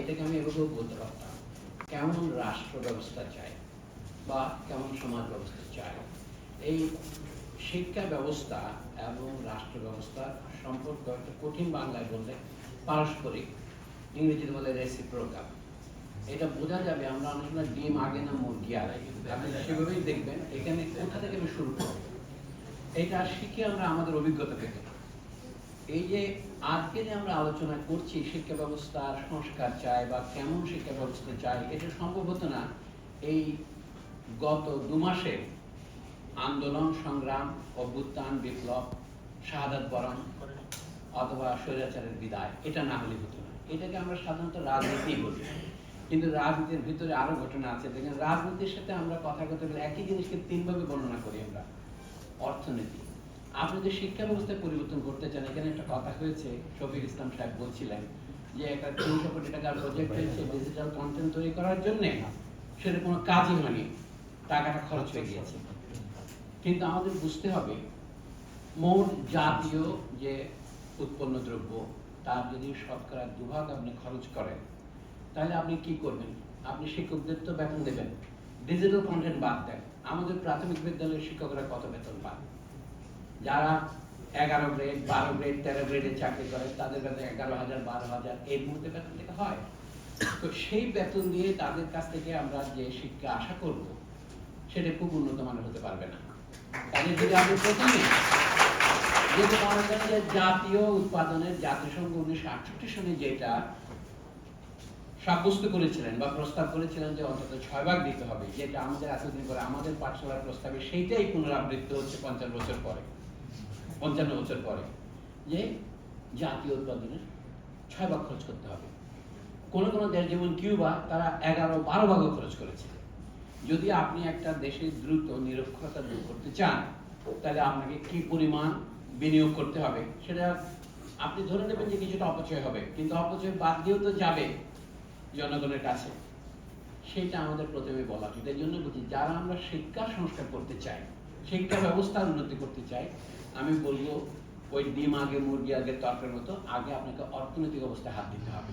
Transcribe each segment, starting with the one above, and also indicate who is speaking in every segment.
Speaker 1: এটাকে আমি এভাবেও বলতে পারতাম, কেমন রাষ্ট্র ব্যবস্থা চাই বা কেমন সমাজ ব্যবস্থা চাই। এই শিক্ষা ব্যবস্থা এবং রাষ্ট্র ব্যবস্থা সম্পর্ক একটা কঠিন বাংলায় বললে পারস্পরিক, ইংরেজিতে বলে রেসিপ্রোকাল। এটা বোঝা যাবে আমরা অনেক সময় ডিম আগে না মুরগি আগে, আপনি সেভাবেই দেখবেন এখানে কোথা থেকে আমি শুরু করব। এটা শিখে আমরা আমাদের অভিজ্ঞতা পেতে, এই যে আজকে যে আমরা আলোচনা করছি শিক্ষা ব্যবস্থার সংস্কার চাই বা কেমন শিক্ষা ব্যবস্থা চাই, এটা সম্ভব হতো না এই গত 2 মাসে আন্দোলন সংগ্রাম, অভ্যুত্থান, বিপ্লব, শাহাদাত বরণ অথবা স্বৈরাচারের বিদায়, এটা না হলে হতো না। এটাকে আমরা সাধারণত রাজনীতি বলি, কিন্তু রাজনীতির ভিতরে আরো ঘটনা আছে। দেখেন, রাজনীতির সাথে আমরা কথা কথা বলে একই জিনিসকে 3 ভাবে বর্ণনা করি আমরা। অর্থনীতি, আপনি যদি শিক্ষা ব্যবস্থায় পরিবর্তন করতে চান, এখানে একটা কথা হয়েছে, শফিক ইসলাম সাহেব বলছিলেন যে একটা 300 কোটি টাকার প্রজেক্ট হয়েছে ডিজিটাল কন্টেন্ট তৈরি করার জন্য, সেটা কোনো কাজই হয়নি, টাকাটা খরচ হয়ে গিয়েছে। কিন্তু আমাদের বুঝতে হবে মোট জাতীয় যে উৎপন্ন দ্রব্য তার যদি শতকরা 2 ভাগ আপনি খরচ করেন, তাহলে আপনি কি করবেন? আপনি শিক্ষকদের তো বেতন দেবেন, ডিজিটাল কন্টেন্ট বাদ দেন, আমাদের প্রাথমিক বিদ্যালয়ের শিক্ষকরা কত বেতন পান? যারা 11 গ্রেড, 12 গ্রেড, 13 গ্রেডে চাকরি করে তাদের বেতন 11,000, 12,000 এই মুহূর্তে বেতন থেকে হয়। তো সেই বেতন দিয়ে তাদের কাছ থেকে আমরা যে শিক্ষা আশা করব, সেটা খুব উন্নত মানের হতে পারবে না। তাহলে যদি আপনি প্রথমে যেটা মনে করেন যে জাতীয় উৎপাদনের জাতিসংঘ 1968 সনে যেটা সাব্যস্ত করেছিলেন বা প্রস্তাব করেছিলেন যে অন্তত 6 ভাগ দিতে হবে, যেটা আমাদের এতদিন পরে আমাদের পাঠশালার প্রস্তাবে সেইটাই পুনরাবৃত্তি হচ্ছে 55 বছর পরে, 55 বছর পরে, যে জাতীয় উৎপাদনের 6 ভাগ খরচ করতে হবে। কোন কোন দেশ যেমন কিউবা, তারা 11-12 ভাগও খরচ করেছে। যদি আপনি একটা দেশে দ্রুত নিরক্ষরতা দূর করতে চান, তাহলে আপনাকে কি পরিমাণ বিনিয়োগ করতে হবে সেটা আপনি ধরে নেবেন যে কিছুটা অপচয় হবে, কিন্তু অপচয় বাদ দিয়েও তো যাবে জনগণের কাছে, সেটা আমাদের প্রথমে বলা উচিত। এই জন্য বলছি, যারা আমরা শিক্ষা সংস্কার করতে চাই, শিক্ষা ব্যবস্থার উন্নতি করতে চাই, আমি বলবো ওই ডিম আগে মুরগি আগে তর্কের মতো আগে আপনাকে অর্থনৈতিক অবস্থায় হাত দিতে হবে।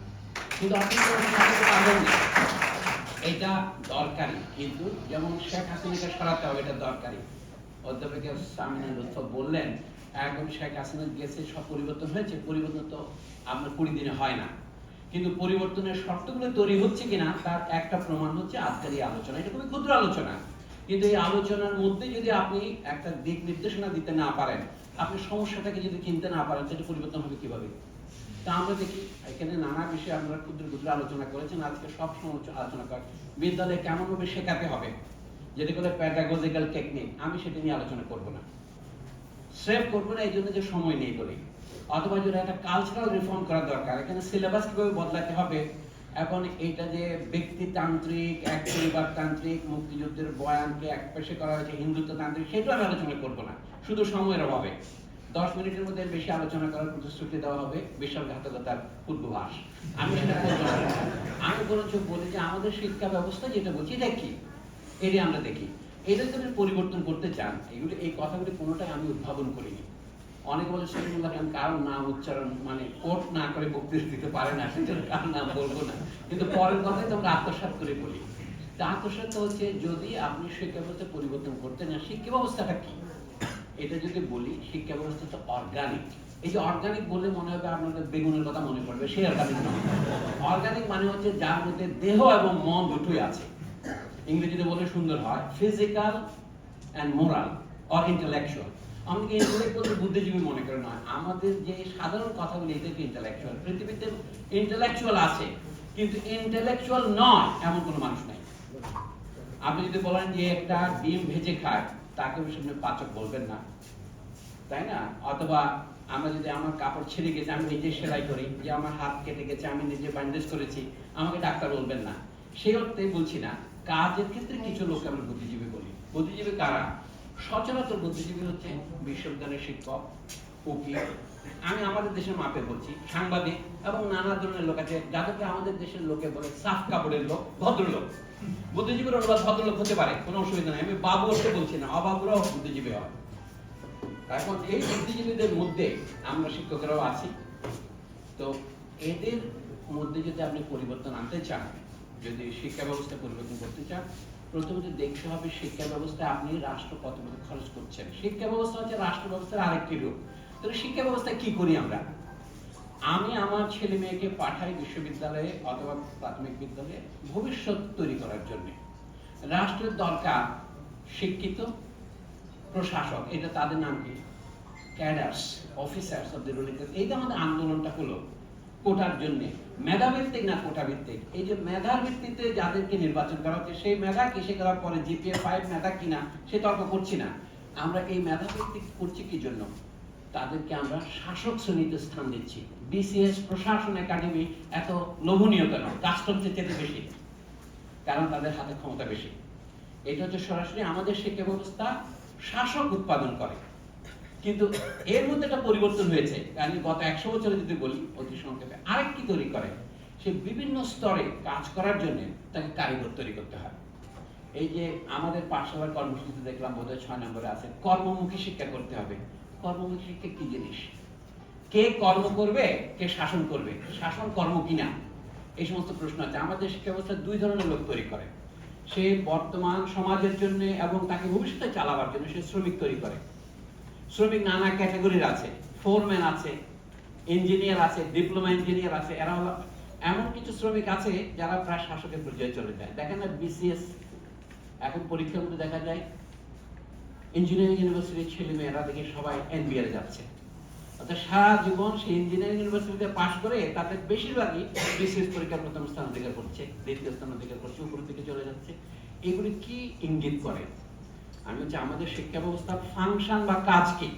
Speaker 1: কিন্তু অর্থনৈতিক অবস্থা পারবেন না, এটা দরকারি, কিন্তু যেমন শেখ হাসিনাকে সরাতে হবে, এটা দরকারি। অধ্যাপক সামিনা লুৎফা বললেন এখন শেখ হাসিনা গেছে, সব পরিবর্তন হয়েছে, পরিবর্তন তো আপনার 20 দিনে হয় না, কিন্তু পরিবর্তনের শর্তগুলো তৈরি হচ্ছে কিনা তার একটা প্রমাণ হচ্ছে আজকের এই আলোচনা। এটা খুবই ক্ষুদ্র আলোচনা, কিন্তু এই আলোচনার মধ্যে যদি আপনি একটা দিক নির্দেশনা দিতে না পারেন, আপনি সমস্যাটাকে যদি চিনতে না পারেন, সেটা পরিবর্তন হবে কিভাবে? তা আমরা দেখি এখানে নানা বিষয়ে আমরা ক্ষুদ্র ক্ষুদ্র আলোচনা করেছেন, আজকে সব সময় আলোচনা করেন বিদ্যালয়ে কেমন ভাবে শেখাতে হবে, যেটা বলে প্যাডাগজিক্যাল টেকনিক, আমি সেটা নিয়ে আলোচনা করব না, সেভ করবো না, এই জন্য যে সময় নেই বলি। অথবা যদি একটা কালচারাল রিফর্ম করা দরকার, এখানে সিলেবাস কিভাবে বদলাতে হবে, এখন এইটা যে ব্যক্তিতান্ত্রিক, এক পরিবারতান্ত্রিক, মুক্তিযুদ্ধের বয়ানকে এক পেশে করা হয়েছে হিন্দুত্ব তান্ত্রিক, সেটা আমি আলোচনা করবো না, শুধু সময়ের অভাবে 10 মিনিটের মধ্যে বেশি আলোচনা করার প্রতিশ্রুতি দেওয়া হবে, বিশ্বাসঘাতকতার পূর্বাভাস। আমি সেটা করবো না। আমি বরঞ্চ বলি যে আমাদের শিক্ষা ব্যবস্থা যেটা বলছি এটা কি, এটা আমরা দেখি, এটা যদি পরিবর্তন করতে চান, এগুলো এই কথাগুলি কোনোটাই আমি উদ্ভাবন করিনি। অনেকে বলে সলিমুল্লাহ খান কারো নাম উচ্চারণ মানে কোট না করে বক্তৃতা দিতে পারে না, সেজন্য কার নাম বলবো না, কিন্তু পরের কথাই তো আমরা আত্মসাৎ করে বলি। তা আত্মসাৎ হচ্ছে যদি আপনি শিক্ষা ব্যবস্থা পরিবর্তন করতে না, শিক্ষা ব্যবস্থাটা কি এটা যদি বলি, শিক্ষা ব্যবস্থা তো অর্গানিক। এই যে অর্গানিক বললে মনে হবে আপনাদের বেগুনের কথা মনে পড়বে, সেই অর্গানিক নয়। অর্গানিক মানে হচ্ছে যার মধ্যে দেহ এবং মন দুটোই আছে। ইংরেজিতে বলে সুন্দর হয় physical and moral or intellectual. আমাকে ইন্টেলেকচুয়াল বুদ্ধিজীবী মনে করে নয়, আমাদের যে সাধারণ কথাগুলি এদেরকে ইন্টেলেকচুয়াল। পৃথিবীতে ইন্টেলেকচুয়াল আছে, কিন্তু ইন্টেলেকচুয়াল নয় এমন কোনো মানুষ নাই। আপনি যদি বলেন যে একটা ডিম ভেজে খায়, তাকে সামনে পাচক বলবেন না, তাই না? অথবা আমরা যদি আমার কাপড় ছিঁড়ে গেছে, আমি নিজে সেলাই করি, যে আমার হাত কেটে গেছে, আমি নিজে ব্যান্ডেজ করেছি, আমাকে ডাক্তার বলবেন না। সেই অর্থে বলছি না, কাজের ক্ষেত্রে কিছু লোক আমরা বুদ্ধিজীবী বলি। বুদ্ধিজীবী কারা? সচরাচর বুদ্ধিজীবী হচ্ছে বিশ্ববিদ্যালয়ের শিক্ষক, উকিল, আমি আমাদের দেশের মাপে বলছি, সাংবাদিক এবং নানা ধরনের লোক আছে, যাদেরকে আমাদের দেশের লোকে বলে সাফ কাপড়ের লোক, ভদ্রলোক। বুদ্ধিজীবীর অনুবাদ ভদ্রলোক হতে পারে, কোনো অসুবিধা নেই, আমি বাবু হতে বলছি না, অবাবুরাও বুদ্ধিজীবী হয়। এখন এই বুদ্ধিজীবীদের মধ্যে আমরা শিক্ষকেরাও আছি, তো এদের মধ্যে যদি আপনি পরিবর্তন আনতে চান, যদি শিক্ষা ব্যবস্থা পরিবর্তন করতে চান, প্রথমত দেখতে হবে শিক্ষা ব্যবস্থায় আপনি রাষ্ট্র কতটুকু খরচ করছেন। শিক্ষা ব্যবস্থা হচ্ছে রাষ্ট্র ব্যবস্থার আরেকটি রূপ। তাহলে শিক্ষা ব্যবস্থায় কি করি আমরা? আমি আমার ছেলে মেয়েকে পাঠাই বিশ্ববিদ্যালয়ে অথবা প্রাথমিক বিদ্যালয়ে ভবিষ্যৎ তৈরি করার জন্য। রাষ্ট্রের দরকার শিক্ষিত প্রশাসক, এটা তাদের নাম কি? Cadres, officers of the ruling class. এই যে আমাদের আন্দোলনটা হলো কোটার জন্য, মেধাভিত্তিক না কোটা ভিত্তিক। এই যে মেধার ভিত্তিতে যাদেরকে নির্বাচন করা হচ্ছে, সেই মেধা কিসে করার পরে জিপিএ 5 মেধা কিনা সে তর্ক করছি না। আমরা এই মেধা ভিত্তিক করছি কি জন্য? তাদেরকে আমরা শাসক শ্রেণীতে স্থান দিচ্ছি। বিসিএস, প্রশাসন একাডেমি এত লোভনীয় কেন? কাস্টমসের চেয়ে বেশি, কারণ তাদের হাতে ক্ষমতা বেশি। এটা হচ্ছে সরাসরি আমাদের শিক্ষা ব্যবস্থা শাসক উৎপাদন করে। কিন্তু এর মধ্যে একটা পরিবর্তন হয়েছে। আমি গত 100 বছরে যদি বলি অতি সংক্ষেপে, আরেকটি তৈরি করে, সে বিভিন্ন স্তরে কাজ করার জন্য তাকে কারিগর তৈরি করতে হয়। এই যে আমাদের পাঠশালার কর্মসূচিতে দেখলাম বোধহয় 6 নম্বরে আছে, কর্মমুখী শিক্ষা করতে হবে। কর্মমুখী শিক্ষা কি জিনিস? কে কর্ম করবে, কে শাসন করবে, শাসন কর্ম কিনা, এই সমস্ত প্রশ্ন আছে। আমাদের শিক্ষা ব্যবস্থা 2 ধরনের লোক তৈরি করে। সে বর্তমান সমাজের জন্য এবং তাকে ভবিষ্যতে চালাবার জন্য সে শ্রমিক তৈরি করে। শ্রমিক নানা ক্যাটাগরির আছে, ফোরম্যান আছে, ইঞ্জিনিয়ার আছে, ডিপ্লোমা ইঞ্জিনিয়ার আছে। এরা হলো এমন কিছু শ্রমিক আছে যারা প্রায় শাসকের পর্যায়ে চলে যায়। দেখেন না বিসিএস এখন পরীক্ষার মধ্যে দেখা যায় ইঞ্জিনিয়ারিং ইউনিভার্সিটির ছেলে মেয়েরা দেখে সবাই এনবিআর যাচ্ছে। অর্থাৎ সারা জীবন সেই ইঞ্জিনিয়ারিং ইউনিভার্সিটিতে পাশ করে তাদের বেশিরভাগই বিসিএস পরীক্ষার প্রথম স্থান অধিকার করছে, দ্বিতীয় স্থান অধিকার করছে, উপরের দিকে চলে যাচ্ছে। এগুলি কি ইঙ্গিত করে? আমি হচ্ছে আমাদের শিক্ষা ব্যবস্থার ফাংশন বা কাজ কি?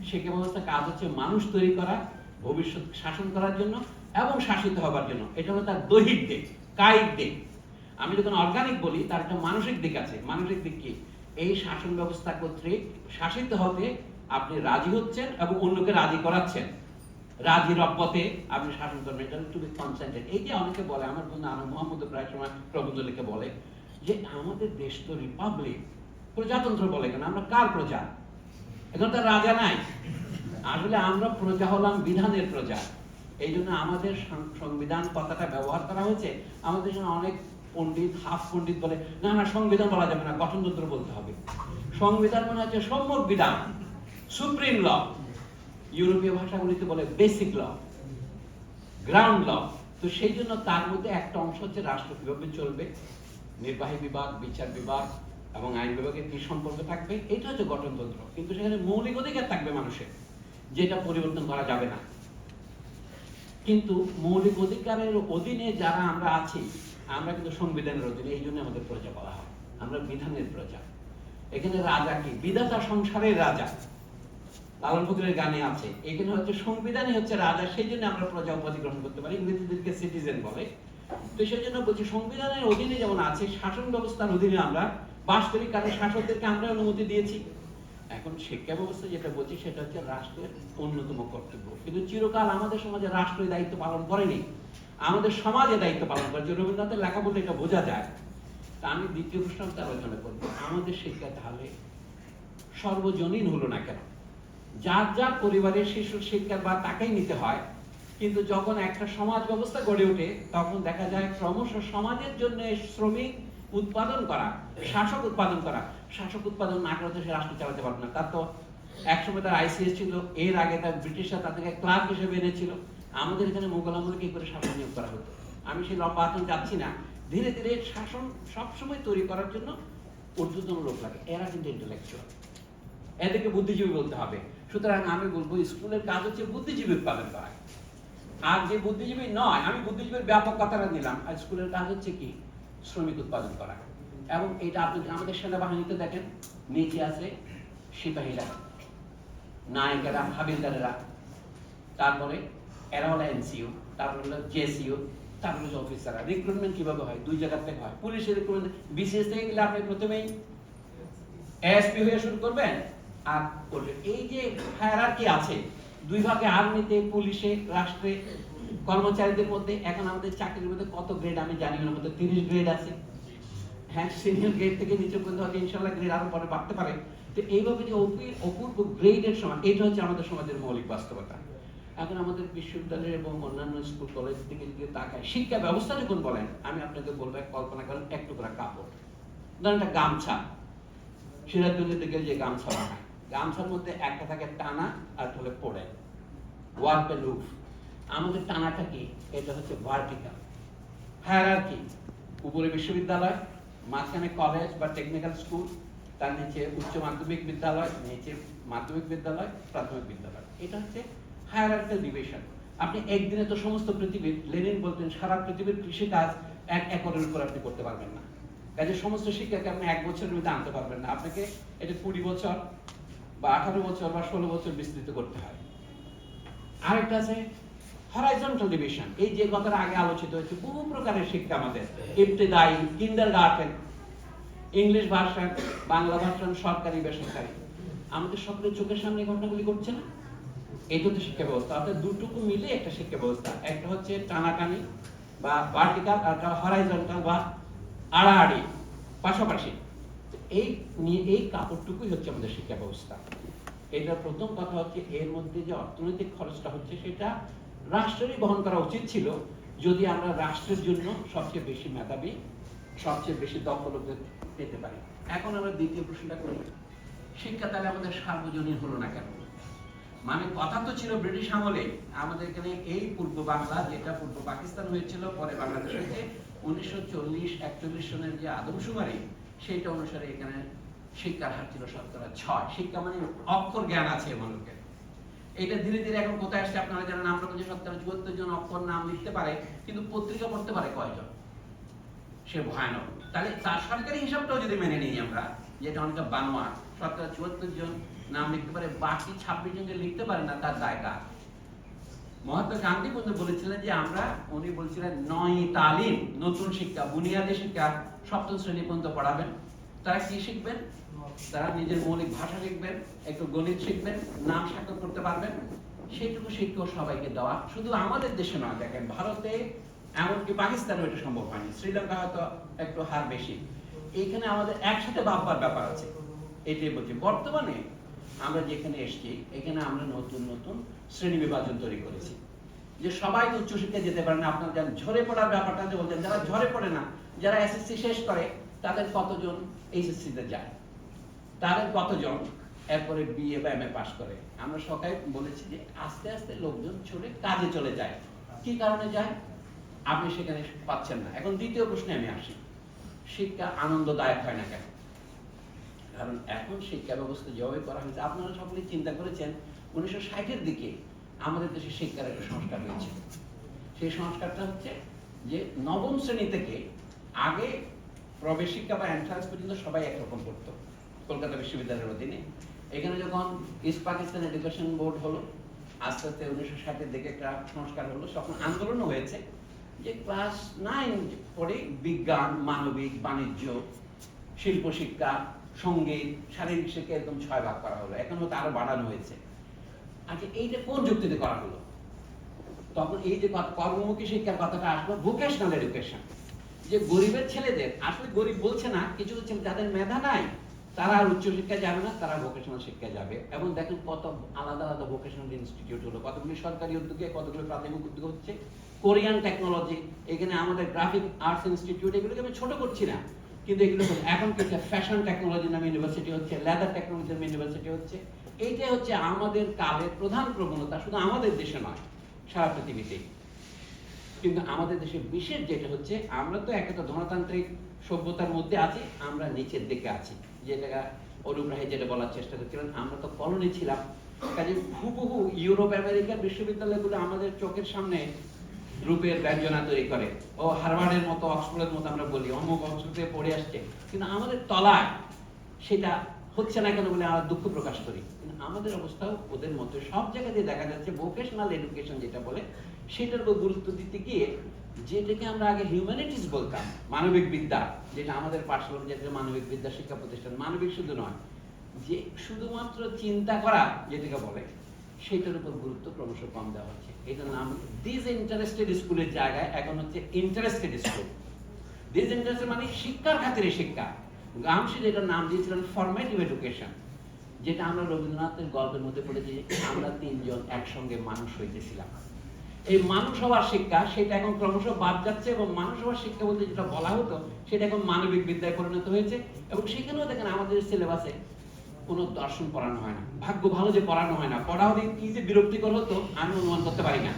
Speaker 1: শিক্ষা ব্যবস্থার কাজ হচ্ছে মানুষ তৈরি করা, ভবিষ্যৎ শাসন করার জন্য এবং শাসিত হবার জন্য। এটা হলো তার দৈহিক দিক, কায়িক দিক। আমি যখন অর্গানিক বলি, তার একটা মানসিক দিক আছে। মানসিক দিক কি? এই শাসন ব্যবস্থা কর্তৃক শাসিত হতে আপনি রাজি হচ্ছেন এবং অন্যকে রাজি করাচ্ছেন। রাজি রব্বতে আপনি শাসন করবেন, এটা টু বি কনসেন্টেড। এই যে অনেকে বলে, আমার বন্ধু আনন্দ মোহাম্মদ প্রায় সময় প্রবন্ধ লিখে বলে যে আমাদের দেশ তো রিপাবলিক, প্রজাতন্ত্র বলে কেন? আমরা কার প্রজা? এখন তার রাজা নাই। আসলে আমরা প্রজা হলাম বিধানের প্রজা। এই জন্য আমাদের সংবিধান কথাটা ব্যবহার করা হয়েছে। আমাদের জন্য অনেক পণ্ডিত, হাফ পণ্ডিত বলে না না সংবিধান বলা যাবে না, গঠনতন্ত্র বলতে হবে। সংবিধান মানে হচ্ছে সম্যক বিধান, সুপ্রিম ল। ইউরোপীয় ভাষাগুলিতে বলে বেসিক ল, গ্রাউন্ড ল। তো সেই জন্য তার মধ্যে একটা অংশ হচ্ছে রাষ্ট্র কিভাবে চলবে, নির্বাহী বিভাগ, বিচার বিভাগ এবং আইন বিভাগের কি সম্পর্ক থাকবে, এটা হচ্ছে গঠনতন্ত্র। কিন্তু সেখানে মৌলিক অধিকার থাকবে মানুষের, যেটা পরিবর্তন করা যাবে না। কিন্তু মৌলিক অধিকারের অধীনে যারা আমরা আছি, আমরা কিন্তু সংবিধানের অধীনে, এই জন্য আমাদের প্রজা বলা হয়। আমরা বিধানের প্রজা। এখানে রাজা কি? বিধাতা সংসারের রাজা। লালন ফকিরের গানে আছে, এখানে হচ্ছে সংবিধানই হচ্ছে রাজা, সেই জন্য আমরা প্রজা উপাধি গ্রহণ করতে পারি। ইংরেজিদেরকে সিটিজেন বলে। তো সেই জন্য বলছি সংবিধানের অধীনে যেমন আছে, শাসন ব্যবস্থার অধীনে আমরা বাস করি, কারণ শাসকদেরকে আমরা অনুমতি দিয়েছি। এখন শিক্ষা ব্যবস্থা যেটা বলছি সেটা হচ্ছে রাষ্ট্রের অন্যতম কর্তব্য। কিন্তু চিরকাল আমাদের সমাজে রাষ্ট্র দায়িত্ব পালন করেনি, আমাদের সমাজে দায়িত্ব পালন করেছে। রবীন্দ্রনাথের লেখা বলতে এটা বোঝা যায়। তা আমি দ্বিতীয় প্রশ্নটা আলোচনা করবো, আমাদের শিক্ষা তাহলে সর্বজনীন হলো না কেন? যার যার পরিবারের শিশুর শিক্ষার বা তাকেই নিতে হয়। কিন্তু যখন একটা সমাজ ব্যবস্থা গড়ে ওঠে, তখন দেখা যায় ক্রমশ সমাজের জন্য শ্রমিক উৎপাদন করা, শাসক উৎপাদন করা। শাসক উৎপাদন না করতে সে রাষ্ট্র চালাতে পারবে না। তার তো একসময় তার আইসিএস ছিল, এর আগে তার ব্রিটিশরা তাদেরকে ক্লার্ক হিসেবে এনেছিল। আমাদের এখানে মোগল আমলে কি করে শাসন নিয়োগ করা হতো? আমি সেই লম্বা আতন যাচ্ছি না। ধীরে ধীরে শাসন সবসময় তৈরি করার জন্য ঊর্ধ্বতন লোক লাগে, এরা কিন্তু ইন্টেলেকচুয়াল, এদেরকে বুদ্ধিজীবী বলতে হবে। সুতরাং আমি বলবো স্কুলের কাজ হচ্ছে বুদ্ধিজীবী উৎপাদন করা। আর যে বুদ্ধিজীবী নয়, আমি বুদ্ধিজীবীর ব্যাপক কথাটা নিলাম, আর স্কুলের কাজ হচ্ছে কি? শ্রমিক উৎপাদন করা। এবং এটা আপনি আমাদের সেনাবাহিনীতে দেখেন, নিচে আছে সিপাহীরা, নায়িকেরা, হাবিলদারেরা, তারপরে এরা হলো এনসিও, তারপরে হলো জেসিও, তারপরে হলো অফিসাররা। রিক্রুটমেন্ট কিভাবে হয়? 2 জায়গা থেকে হয়। পুলিশের রিক্রুটমেন্ট বিসিএস থেকে গেলে আপনি প্রথমেই এএসপি হয়ে শুরু করবেন আর করবেন। এই যে হায়ারার্কি আছে 2 ভাগে, আর্মিতে, পুলিশে, রাষ্ট্রে, কর্মচারীদের মধ্যে। এখন আমাদের চাকরির মধ্যে কত গ্রেড আমি জানি না, মধ্যে 30 গ্রেড আছে। হ্যাঁ, সিনিয়র গ্রেড থেকে নিচে পর্যন্ত হয়তো ইনশাআল্লাহ গ্রেড আরো পরে বাড়তে পারে। তো এইভাবে যে অপূর্ব গ্রেডের সময়, এটা হচ্ছে আমাদের সমাজের মৌলিক বাস্তবতা। এখন আমাদের বিশ্ববিদ্যালয় এবং অন্যান্য স্কুল কলেজ থেকে যদি তাকায়, শিক্ষা ব্যবস্থা যখন বলেন, আমি আপনাকে বলবো কল্পনা করেন এক টুকরা কাপড়, ধরেন একটা গামছা, সিরাজগঞ্জের দিকে যে গামছা বানায়, গামছার মধ্যে একটা থাকে টানা আর হলে পড়ে ওয়ার্পে লুফ। আমাদের টানাটা কি? এটা হচ্ছে ভার্টিক্যাল হায়ারার্কি। উপরে বিশ্ববিদ্যালয়, মাঝখানে কলেজ বা টেকনিক্যাল স্কুল, তার নিচে উচ্চ মাধ্যমিক বিদ্যালয়, নিচে মাধ্যমিক বিদ্যালয়, প্রাথমিক বিদ্যালয়। এটা হচ্ছে হায়ারার্কিক্যাল ডিভিশন। আপনি একদিনে তো সমস্ত পৃথিবীর, লেনিন বলতেন সারা পৃথিবীর কৃষিকাজ এক একরের উপর আপনি করতে পারবেন না। কাজে সমস্ত শিক্ষাকে আপনি এক বছরের মধ্যে আনতে পারবেন না, আপনাকে এটা 20 বছর বা 18 বছর বা 16 বছর বিস্তৃত করতে হয়। আরেকটা আছে হরাইজন্টাল ডিভিশন। এই যে কথাটা আগে আলোচিত হয়েছে, বহু প্রকারের শিক্ষা আমাদের, ইবতেদায়ী, kindergarten, English version, Bangla version, সরকারি বেসরকারি। আমাদের সকলের চোখের সামনে ঘটনাগুলি ঘটছে না? এটা হচ্ছে শিক্ষা ব্যবস্থা। অর্থাৎ দুটুকু মিলে একটা শিক্ষা ব্যবস্থা। একটা হচ্ছে টানাটানি বা ভার্টিক্যাল, আর একটা হরাইজন্টাল বা আড়াআড়ি, পাশাপাশি। এই কাপড়টুকুই হচ্ছে আমাদের শিক্ষা ব্যবস্থা। এটার প্রথম কথা হচ্ছে, এর মধ্যে যে অর্থনৈতিক খরচটা হচ্ছে সেটা রাষ্ট্রেরই বহন করা উচিত ছিল, যদি আমরা রাষ্ট্রের জন্য সবচেয়ে বেশি মেধাবী, সবচেয়ে বেশি দক্ষ লোকদের পেতে পারি। এখন আমরা দ্বিতীয় প্রশ্নটা করি, শিক্ষা তাহলে আমাদের সার্বজনীন হলো না কেন? মানে কথা তো ছিল ব্রিটিশ আমলে আমাদের এখানে এই পূর্ব বাংলা, যেটা পূর্ব পাকিস্তান হয়েছিল, পরে বাংলাদেশ হয়েছে 1940-41 সনের যে আদমশুমারি, সেইটা অনুসারে এখানে শিক্ষার হার ছিল 6%। শিক্ষা মানে অক্ষর জ্ঞান আছে মানুষের। এটা ধীরে ধীরে এখন কোথায় আসছে আপনারা জানেন। আমরা কিন্তু 74 জন অক্ষর নাম লিখতে পারে, কিন্তু পত্রিকা পড়তে পারে কয়জন? সে ভয়ানক। তাহলে তার সরকারি হিসাবটাও যদি মেনে নিই আমরা, যেটা অনেকটা বানোয়া, 74 জন নাম লিখতে পারে, বাকি 26 জন যে লিখতে পারে না, তার দায়টা। মহাত্মা গান্ধী কিন্তু বলেছিলেন যে আমরা, উনি বলছিলেন নয় তালিম, নতুন শিক্ষা, বুনিয়াদী শিক্ষা 7ম শ্রেণী পর্যন্ত পড়াবেন। তারা কি শিখবেন? তারা নিজের মৌলিক ভাষা শিখবেন, একটু গণিত শিখবেন, নাম স্বাক্ষর করতে পারবেন। সেইটুকু শিক্ষা সবাইকে দেওয়া। শুধু আমাদের দেশে নয়, দেখেন ভারতে, এমনকি পাকিস্তানেও এটা সম্ভব হয়নি, শ্রীলঙ্কা হয়তো একটু হার বেশি। এইখানে আমাদের একসাথে ভাববার ব্যাপার আছে। এটাই বলছি, বর্তমানে আমরা যেখানে এসেছি, এখানে আমরা নতুন নতুন শ্রেণী বিভাজন তৈরি করেছি, যে সবাই তো উচ্চশিক্ষায় যেতে পারে না। আপনারা জানেন ঝরে পড়ার ব্যাপারটা যে বলছেন, যারা ঝরে পড়ে না, যারা এসএসসি শেষ করে, তাদের কতজন এইচএসসিতে যায়, তাদের কতজন এরপরে বিএ বা এমএ পাস করে। আমরা সবাই বলেছি যে আস্তে আস্তে লোকজন ছড়ে কাজে চলে যায়। কি কারণে যায়? আপনি সেখানে পাচ্ছেন না। এখন দ্বিতীয় প্রশ্নে আমি আসি, শিক্ষা আনন্দদায়ক হয় না কেন? কারণ এখন শিক্ষা ব্যবস্থা যেভাবে করা হয়েছে, আপনারা সকলেই চিন্তা করেছেন 1960-এর দিকে আমাদের দেশে শিক্ষার একটা সংস্কার হয়েছে। সেই সংস্কারটা হচ্ছে যে নবম শ্রেণী থেকে আগে প্রবেশ শিক্ষা বা এন্ট্রান্স পর্যন্ত সবাই একরকম করতো কলকাতা বিশ্ববিদ্যালয়ের অধীনে। এখানে যখন ইস্ট পাকিস্তান এডুকেশন বোর্ড হলো, আস্তে আস্তে 1960-এর দিকে একটা সংস্কার হলো, তখন আন্দোলনও হয়েছে যে ক্লাস 9 পরে বিজ্ঞান, মানবিক, বাণিজ্য, শিল্প শিক্ষা, সঙ্গীত, শারীরিক শিক্ষা এরকম 6 ভাগ করা হলো। এখন হয়তো আরো বাড়ানো হয়েছে। আচ্ছা, এইটা কোন যুক্তিতে করা হলো? তখন এই যে কর্মমুখী শিক্ষার কথাটা আসলো, ভোকেশনাল এডুকেশন, যে গরিবের ছেলেদের, আসলে গরিব বলছে না, কিছু কিছু যাদের মেধা নাই তারা আর উচ্চ শিক্ষায় যাবে না, তারা ভোকেশনাল শিক্ষায় যাবে। এবং দেখেন কত আলাদা আলাদা ভোকেশনাল ইনস্টিটিউট হলো, কতগুলি সরকারি উদ্যোগে, কতগুলি প্রাথমিক উদ্যোগ হচ্ছে। কোরিয়ান টেকনোলজি, এখানে আমাদের গ্রাফিক আর্টস ইনস্টিটিউট, এগুলোকে আমি ছোট করছি না, কিন্তু এগুলো এখন কিছু ফ্যাশন টেকনোলজি নামে ইউনিভার্সিটি হচ্ছে, লেদার টেকনোলজি নামে ইউনিভার্সিটি হচ্ছে। এইটাই হচ্ছে আমাদের কালের প্রধান প্রবণতা, শুধু আমাদের দেশে নয়, সারা পৃথিবীতেই। কিন্তু আমাদের দেশে বিশেষ যেটা হচ্ছে, আমরা তো একটা ধনতান্ত্রিক সভ্যতার মধ্যে আছি, আমরা নিচের দিকে আছি। যেটা অরূপ রায় যেটা বলার চেষ্টা করছিলেন, আমরা তো কলোনি ছিলাম। কাজে হুবহু ইউরোপ আমেরিকার বিশ্ববিদ্যালয়গুলো আমাদের চোখের সামনে রূপের ব্যঞ্জনা তৈরি করে। ও হার্ভার্ডের মতো, অক্সফোর্ডের মতো আমরা বলি, অমুক অক্সফোর্ডে পড়ে আসছে, কিন্তু আমাদের তলায় সেটা হচ্ছে না কেন বলে আমরা দুঃখ প্রকাশ করি। কিন্তু আমাদের অবস্থাও ওদের মতো। সব জায়গাতে দেখা যাচ্ছে ভোকেশনাল এডুকেশন যেটা বলে, সেটার উপর গুরুত্ব দিতে গিয়ে, যেটাকে আমরা আগে হিউম্যানিটিস বলতাম, মানবিক বিদ্যা, যেটা আমাদের পাঠশালা, যেটা মানবিক বিদ্যা শিক্ষা প্রতিষ্ঠান, মানবিক শুধু নয়, যে শুধুমাত্র চিন্তা করা যেটাকে বলে, সেটার উপর গুরুত্ব ক্রমশ কম দেওয়া হচ্ছে। এটার নাম ডিসইন্টারেস্টেড স্কুলের জায়গায় এখন হচ্ছে ইন্টারেস্টেড স্কুল। ডিসইন্টারেস্টেড মানে শিক্ষার খাতিরে শিক্ষা। গামশি যেটার নাম দিয়েছিলেন ফরমেটিভ এডুকেশন, যেটা আমরা রবীন্দ্রনাথের গল্পের মধ্যে পড়েছি, আমরা তিনজন একসঙ্গে মানুষ হইতেছিলাম। এই মানুষ হওয়ার শিক্ষা সেটা এখন ক্রমশ বাদ যাচ্ছে, এবং মানুষ হওয়ার শিক্ষা বলতে যেটা বলা হতো সেটা এখন মানবিক বিদ্যায় পরিণত হয়েছে। এবং সেখানেও দেখেন আমাদের সিলেবাসে কোনো দর্শন পড়ানো হয় না। ভাগ্য ভালো যে পড়ানো হয় না, পড়া হলে কি যে বিরক্তিকর হতো আমি অনুমান করতে পারি না।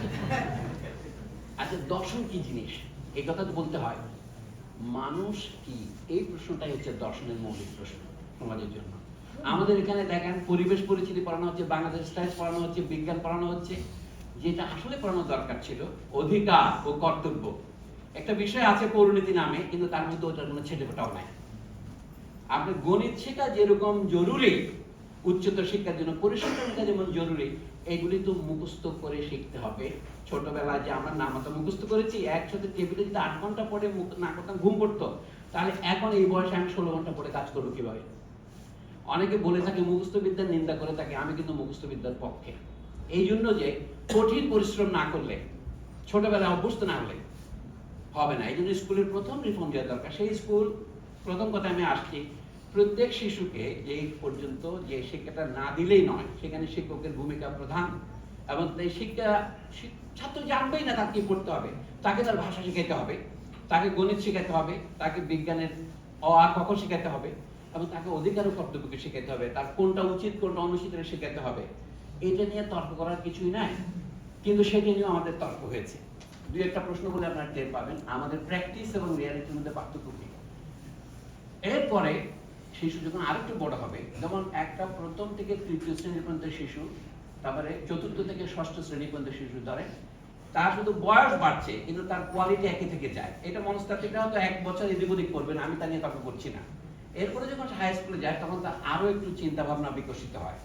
Speaker 1: আচ্ছা, দর্শন কি জিনিস এই কথা তো বলতে হয়। মানুষ কি, এই প্রশ্নটাই হচ্ছে দর্শনের মৌলিক প্রশ্ন সমাজের জন্য। আমাদের এখানে দেখেন পরিবেশ পরিস্থিতি পড়ানো হচ্ছে, বাংলাদেশ স্টাডিজ পড়ানো হচ্ছে, বিজ্ঞান পড়ানো হচ্ছে। যেটা আসলে পড়ানো দরকার ছিল অধিকার ও কর্তব্য। একটা বিষয় আছে পৌরনীতি নামে, কিন্তু তার মধ্যে ওটার কোনো ছেলেপোটাও নাই। আপনি গণিত শেখা যেরকম জরুরি, উচ্চতর শিক্ষার জন্য পরিসংখ্যান শেখা যেমন জরুরি, এগুলি তো মুখস্থ করে শিখতে হবে। ছোটবেলায় যে আমরা নামতা মুখস্থ করেছি, একসাথে টেবিলে যদি 8 ঘন্টা পড়ে না করতাম ঘুম পড়তো, তাহলে এখন এই বয়সে আমি 16 ঘন্টা পড়ে কাজ করবো কিভাবে? অনেকে বলে থাকে মুখস্থ বিদ্যার নিন্দা করে থাকে, আমি কিন্তু মুখস্থ বিদ্যার পক্ষে। এই জন্য যে কঠিন পরিশ্রম না করলে, ছোটবেলায় অভ্যস্ত না হলে হবে না। এই জন্য স্কুলের প্রথম রিফর্ম দেওয়া দরকার। সেই স্কুল, প্রথম কথা আমি আসছি, প্রত্যেক শিশুকে এই পর্যন্ত যে শিক্ষাটা না দিলেই নয়, সেখানে শিক্ষকের ভূমিকা প্রধান। এবং এই শিক্ষা ছাত্র জানবেই না তাকে কি পড়তে হবে। তাকে তার ভাষা শেখাতে হবে, তাকে গণিত শেখাতে হবে, তাকে বিজ্ঞানের অ আ ক খ শেখাতে হবে, এবং তাকে অধিকার ও কর্তব্যকে শেখাতে হবে, তার কোনটা উচিত কোনটা অনুচিত শেখাতে হবে। এটা নিয়ে তর্ক করার কিছুই নাই, কিন্তু সেটা নিয়েও আমাদের তর্ক হয়েছে। দুই একটা প্রশ্ন বলে আপনারা টের পাবেন আমাদের প্র্যাকটিস এবং রিয়ালিটির মধ্যে পার্থক্য কি। এরপরে শিশু যখন আরেকটু বড় হবে, যেমন একটা প্রথম থেকে তৃতীয় শ্রেণী পর্যন্ত শিশু, তারপরে চতুর্থ থেকে ষষ্ঠ শ্রেণী পর্যন্ত শিশু ধরে, তার শুধু বয়স বাড়ছে কিন্তু তার কোয়ালিটি একই থেকে যায়। এটা মনস্তাত্ত্বিকরা হয়তো 1 বছর এদিক ওদিক করবেন, আমি তা নিয়ে তর্ক করছি না। এরপরে যখন হাই স্কুলে যায় তখন তার আরো একটু চিন্তা ভাবনা বিকশিত হয়।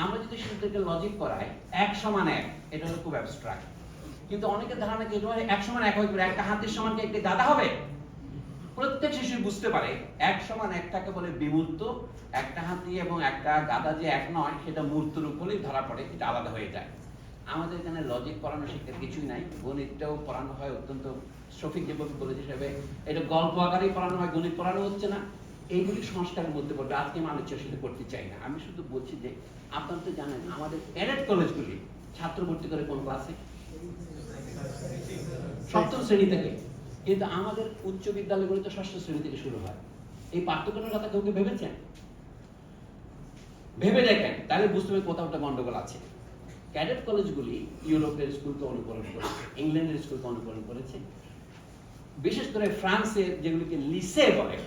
Speaker 1: আমরা যদি শিশুদেরকে লজিক করাই 1 সমান 1, এটা হলো খুব অ্যাবস্ট্রাক্ট। কিন্তু অনেকের ধারণা কি 1 সমান 1 হয়ে একটা হাতির সমান কি একটা গাধা হবে? প্রত্যেক শিশু বুঝতে পারে 1 সমান 1টাকে বলে বিমূর্ত, একটা হাতি এবং একটা গাধা যে এক নয় সেটা মূর্ত রূপ হলেই ধরা পড়ে, এটা আলাদা হয়ে যায়। আমাদের এখানে লজিক পড়ানো শিক্ষার কিছুই নাই। গণিতটাও পড়ানো হয় অত্যন্ত, শফিক যেভাবে বলেছে সেভাবে এটা গল্প আকারেই পড়ানো হয়, গণিত পড়ানো হচ্ছে না। এইগুলি সংস্কারের মধ্যে পড়বে। আজকে আমি আলোচনার সাথে করতে চাই না, আমি শুধু বলছি যে আপনারা তো জানেন আমাদের ক্যাডেট কলেজগুলি ছাত্র ভর্তি করে কোন ক্লাসে? 7ম শ্রেণী থেকে। কিন্তু আমাদের উচ্চ বিদ্যালয়গুলো তো 6ষ্ঠ শ্রেণী থেকে শুরু হয়। এই পার্থক্যটার কথা কেউ ভেবেছেন? ভেবে দেখেন, তাহলে বুঝতে হবে কোথাও একটা গন্ডগোল আছে। ক্যাডেট কলেজগুলি ইউরোপের স্কুলকে অনুকরণ করেছে, ইংল্যান্ডের স্কুলকে অনুকরণ করেছে, বিশেষ করে ফ্রান্সের যেগুলিকে লিসে বলে